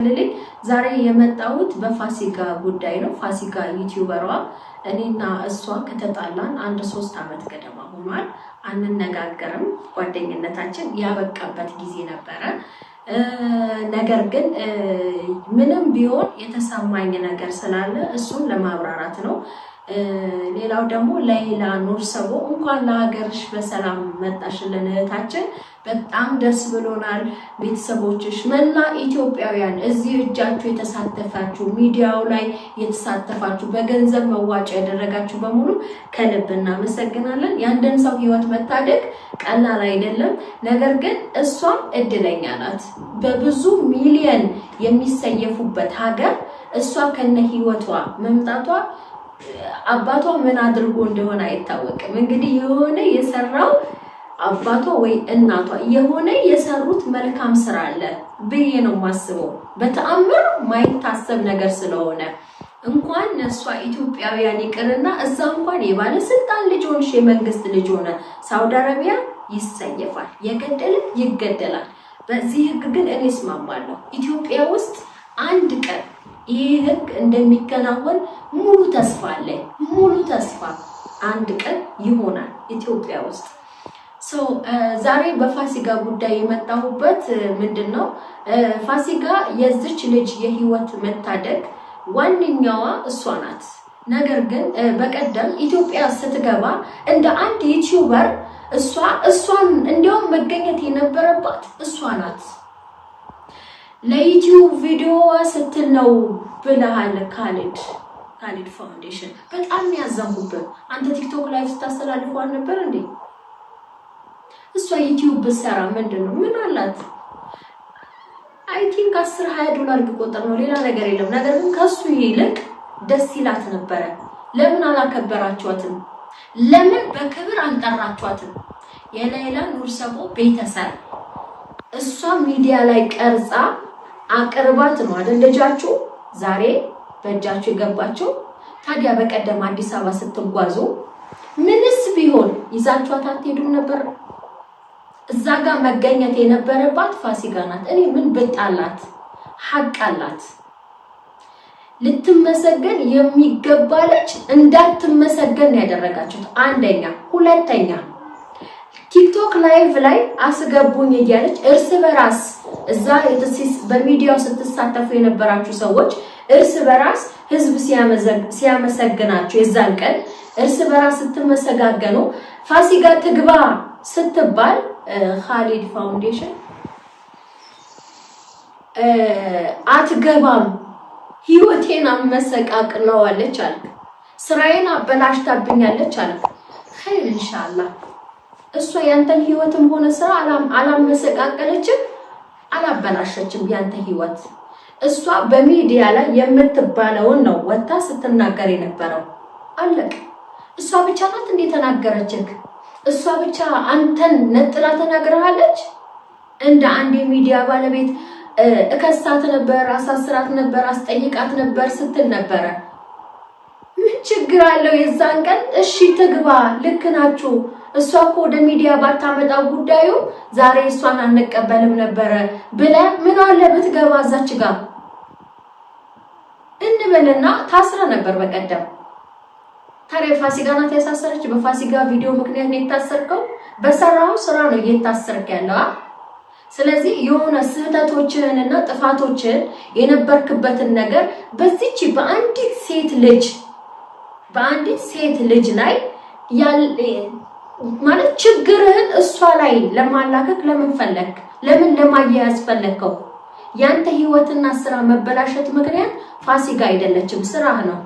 ልልኝ ዛሬ የመጣሁት በፋሲካ ጉዳይ ነው። ፋሲካ ዩቲዩበሯ እኔና እሷ ከተጣላን 3 አመት ገደማ ሆኗል። አንነጋገርም። ጓደኝነታችን ያበቃበት ጊዜ ነበረ። ነገር ግን ምንም ቢሆን የተሰማኝ ነገር ስላለ እሱን ለማብራራት ነው። ሌላው ደግሞ ለይላ ኑር ሰቦ እንኳን ለሀገርሽ በሰላም መጣሽልን እህታችን፣ በጣም ደስ ብሎናል። ቤተሰቦችሽ መላ ኢትዮጵያውያን እዚህ እጃችሁ የተሳተፋችሁ ሚዲያው ላይ የተሳተፋችሁ በገንዘብ መዋጮ ያደረጋችሁ በሙሉ ከልብ እናመሰግናለን። ያንደን ሰው ህይወት መታደግ ቀላል አይደለም። ነገር ግን እሷም እድለኛ ናት። በብዙ ሚሊዮን የሚሰየፉበት ሀገር እሷ ከነ ህይወቷ መምጣቷ አባቷ ምን አድርጎ እንደሆነ አይታወቅም። እንግዲህ የሆነ የሰራው አባቷ ወይ እናቷ የሆነ የሰሩት መልካም ስራ አለ ብዬ ነው ማስበው። በተአምር ማይታሰብ ነገር ስለሆነ እንኳን እሷ ኢትዮጵያውያን ይቅርና እዛ እንኳን የባለስልጣን ልጅ ሆነሽ የመንግስት ልጅ ሆነ ሳውዲ አረቢያ ይሰየፋል፣ የገደለ ይገደላል። በዚህ ህግ ግን እኔ እስማማለሁ። ኢትዮጵያ ውስጥ አንድ ቀን ይህ ህግ እንደሚከናወን ሙሉ ተስፋ አለኝ። ሙሉ ተስፋ አንድ ቀን ይሆናል ኢትዮጵያ ውስጥ። ዛሬ በፋሲካ ጉዳይ የመጣሁበት ምንድነው? ፋሲካ የዚች ልጅ የህይወት መታደግ ዋንኛዋ እሷ ናት። ነገር ግን በቀደም ኢትዮጵያ ስትገባ እንደ አንድ ዩቲዩበር እሷን እንዲያውም መገኘት የነበረባት እሷ ናት። ለዩቲዩብ ቪዲዮ ስትል ነው ብለሃል ካሊድ ፋውንዴሽን። በጣም ያዘንኩበት አንተ ቲክቶክ ላይቭ ስታስተላልፈው ነበር እንዴ? እሷ ዩቲዩብ ብትሰራ ምንድነው? ምን አላት? አይ ቲንክ 10-20 ዶላር ቢቆጠር ነው፣ ሌላ ነገር የለም። ነገር ግን ከሱ ይልቅ ደስ ይላት ነበረ። ለምን አላከበራችኋትም? ለምን በክብር አልጠራችኋትም? የሌላ ኑር ሰቦ ቤተሰብ እሷ ሚዲያ ላይ ቀርጻ አቅርባት ነው አይደል ልጃችሁ ዛሬ በእጃችሁ የገባችሁ። ታዲያ በቀደም አዲስ አበባ ስትጓዙ ምንስ ቢሆን ይዛችኋት አትሄዱም ነበር? እዛ ጋር መገኘት የነበረባት ፋሲካ ናት። እኔ ምን ብጣላት ሐቅ አላት። ልትመሰገን የሚገባ ልጅ እንዳትመሰገን ያደረጋችሁት አንደኛ። ሁለተኛ ቲክቶክ ላይቭ ላይ አስገቡኝ እያለች እርስ በራስ እዛ በሚዲያው ስትሳተፉ የነበራችሁ ሰዎች እርስ በራስ ህዝብ ሲያመሰግናችሁ የዛን ቀን እርስ በራስ ስትመሰጋገኑ ፋሲካ ትግባ ስትባል ካሊድ ፋውንዴሽን አትገባም ህይወቴን አመሰቃቅለዋለች አልክ፣ ስራዬን አበላሽታብኛለች አልክ። ኸይር ኢንሻአላህ እሷ ያንተን ህይወትም ሆነ ስራ አላመሰቃቀለችም፣ አላበላሸችም ያንተ ህይወት። እሷ በሚዲያ ላይ የምትባለውን ነው ወጣ ስትናገር የነበረው። አለቅ። እሷ ብቻ ናት እንዴ ተናገረችክ? እሷ ብቻ አንተን ነጥላ ተናገራለች? እንደ አንድ ሚዲያ ባለቤት እከሳት ነበር፣ አሳስራት ነበር፣ አስጠይቃት ነበር ስትል ነበር። ምን ችግር አለው? የዛን ቀን እሺ ትግባ፣ ልክ ናችሁ፣ እሷ እኮ ወደ ሚዲያ ባታመጣው ጉዳዩ ዛሬ እሷን አንቀበልም ነበር ብለ ምን አለ ብትገባ እዛች ጋር እንበልና ታስረ ነበር በቀደም። ታዲያ ፋሲካ ናት ያሳሰረች? በፋሲካ ቪዲዮ ምክንያት ነው የታሰርከው? በሰራው ስራ ነው እየታሰርከ ያለው። ስለዚህ የሆነ ስህተቶችንና ጥፋቶችን የነበርክበትን ነገር በዚች በአንዲት ሴት ልጅ ላይ ማለት ችግርህን እሷ ላይ ለማላከክ ለምን ፈለክ? ለምን ለማያያዝ ፈለከው? ያንተ ህይወትና ስራ መበላሸት ምክንያት ፋሲካ አይደለችም፣ ስራህ ነው።